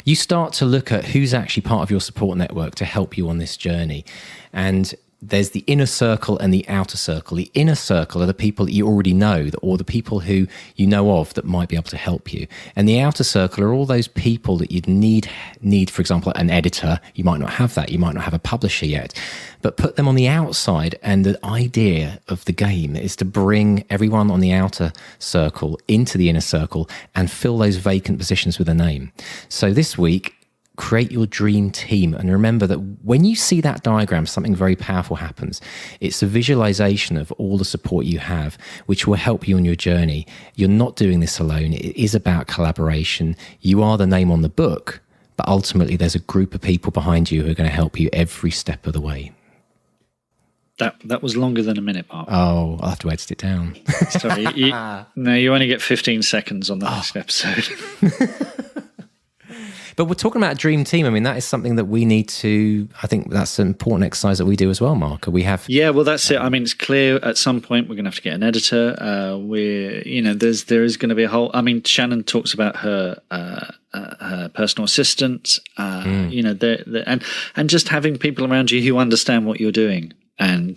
you start to look at who's actually part of your support network to help you on this journey. And there's the inner circle and the outer circle. The inner circle are the people that you already know, or the people who you know of that might be able to help you. And the outer circle are all those people that you'd need, for example, an editor. You might not have that. You might not have a publisher yet. But put them on the outside. And the idea of the game is to bring everyone on the outer circle into the inner circle and fill those vacant positions with a name. So this week, create your dream team. And remember that when you see that diagram, something very powerful happens. It's a visualization of all the support you have, which will help you on your journey. You're not doing this alone. It is about collaboration. You are the name on the book, but ultimately there's a group of people behind you who are going to help you every step of the way. That was longer than a minute, Mark. Oh, I'll have to edit it down. Sorry. You only get 15 seconds on the next episode. But we're talking about a dream team. I mean, that is something that we need to, I think that's an important exercise that we do as well, Mark. We have. Yeah, well, that's it. I mean, it's clear at some point we're going to have to get an editor. There is going to be a whole, Shannon talks about her personal assistant, and just having people around you who understand what you're doing. And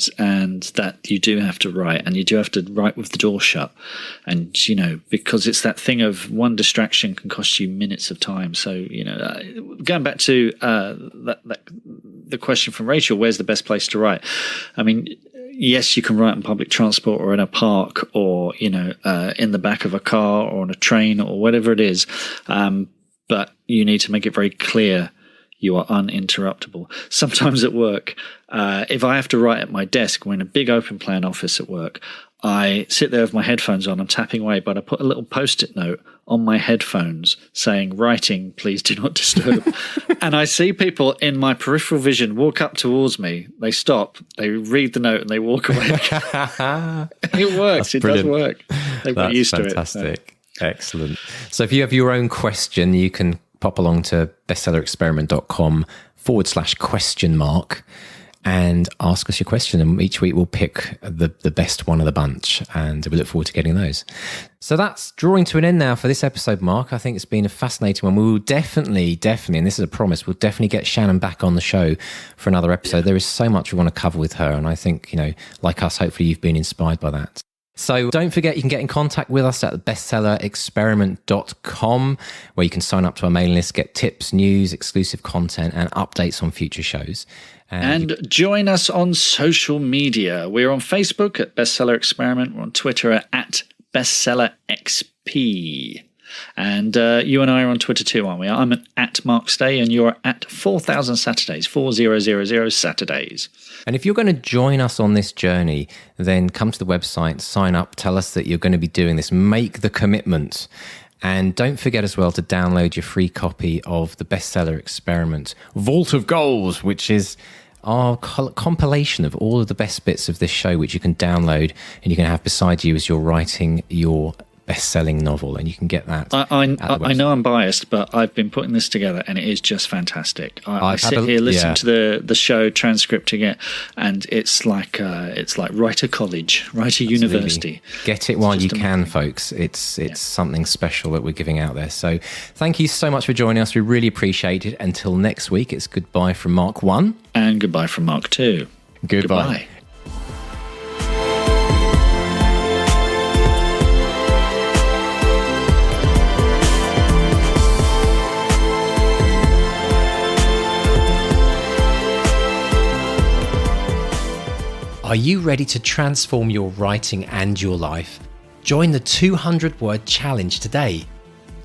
that you do have to write, and you do have to write with the door shut, and because it's that thing of one distraction can cost you minutes of time. So going back to the question from Rachel, where's the best place to write? I mean, yes, you can write on public transport or in a park or in the back of a car or on a train or whatever it is, but you need to make it very clear you are uninterruptible. Sometimes at work, if I have to write at my desk, we're in a big open plan office at work, I sit there with my headphones on, I'm tapping away, but I put a little post-it note on my headphones saying, writing, please do not disturb. And I see people in my peripheral vision walk up towards me, they stop, they read the note and they walk away. It works, it does work. They've got used to it. Fantastic, excellent. So if you have your own question, you can pop along to bestsellerexperiment.com/question and ask us your question. And each week we'll pick the best one of the bunch, and we look forward to getting those. So that's drawing to an end now for this episode, Mark. I think it's been a fascinating one. We will definitely, and this is a promise, we'll definitely get Shannon back on the show for another episode. Yeah. There is so much we want to cover with her. And I think, like us, hopefully you've been inspired by that. So don't forget, you can get in contact with us at bestsellerexperiment.com, where you can sign up to our mailing list, get tips, news, exclusive content, and updates on future shows. And join us on social media. We're on Facebook at Bestseller Experiment. We're on Twitter at BestsellerXP. And you and I are on Twitter too, aren't we? I'm at Mark Stay, and you're at 4000 Saturdays, 4000 Saturdays. And if you're going to join us on this journey, then come to the website, sign up, tell us that you're going to be doing this, make the commitment. And don't forget as well to download your free copy of the Bestseller Experiment Vault of Goals, which is our compilation of all of the best bits of this show, which you can download and you can have beside you as you're writing your best-selling novel, and you can get that. I know I'm biased, but I've been putting this together, and it is just fantastic. I sit here, listen to the show, transcripting it, and it's like writer college, writer university. Get it while you can, folks. It's something special that we're giving out there. So thank you so much for joining us. We really appreciate it. Until next week, it's goodbye from Mark 1. And goodbye from Mark 2. Goodbye. Are you ready to transform your writing and your life? Join the 200-word challenge today.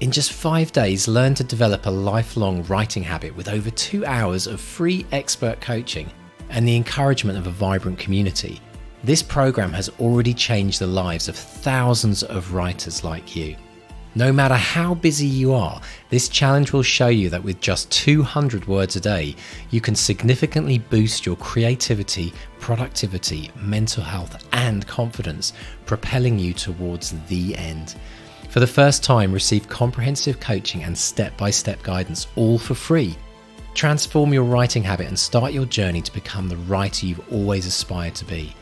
In just 5 days, learn to develop a lifelong writing habit with over 2 hours of free expert coaching and the encouragement of a vibrant community. This program has already changed the lives of thousands of writers like you. No matter how busy you are, this challenge will show you that with just 200 words a day, you can significantly boost your creativity, productivity, mental health, and confidence, propelling you towards the end. For the first time, receive comprehensive coaching and step-by-step guidance, all for free. Transform your writing habit and start your journey to become the writer you've always aspired to be.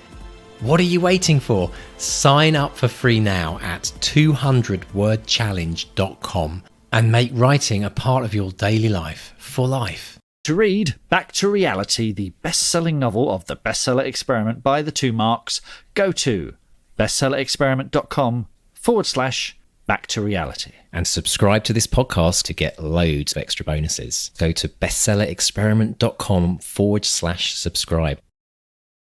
What are you waiting for? Sign up for free now at 200wordchallenge.com and make writing a part of your daily life for life. To read Back to Reality, the best-selling novel of the Bestseller Experiment by the 2 Marks, go to bestsellerexperiment.com/Back to Reality. And subscribe to this podcast to get loads of extra bonuses. Go to bestsellerexperiment.com/subscribe.